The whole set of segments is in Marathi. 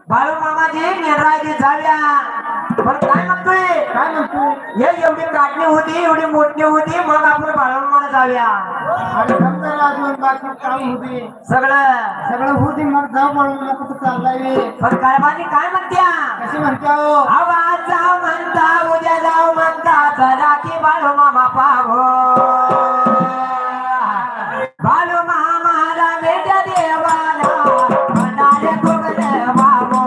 बाळू मामाजी निर्राजी झाल्या पण काय म्हणतोय हे एवढी काटणी होती एवढी मोठी होती मग आपण बाळू मामाला जाऊया आणि समजा अजून बाकी काम होती सगळं होती मग जाऊ बाळू मामा कुठं चाललाय पण कारभारी काय म्हणत्या कशी म्हणत्या हो आवाज जाऊ म्हणता उद्या जाऊ म्हणता चला की बाळू मामा पाहो बाळू मामाला भेट देवाला म्हणाले खूप देवावो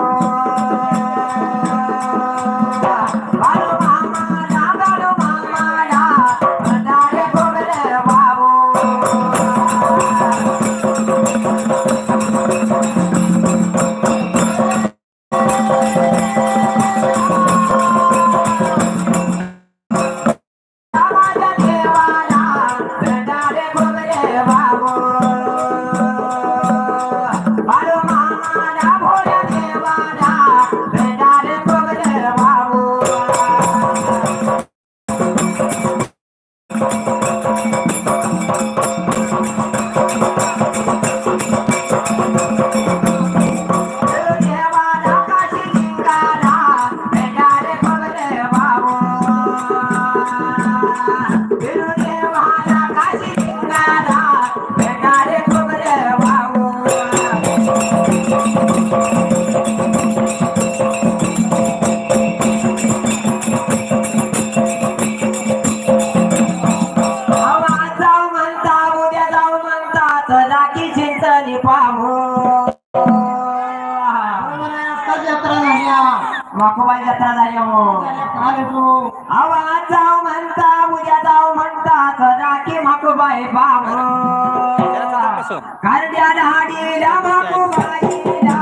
बाळू मामाला म्हणाले खूप देवावो मकोबाई जत्रा झाली आवाज जाऊ म्हणता उद्या जाऊ म्हणता सदा की मकोबाई पाहू करड्या हाडीला मकोबाईला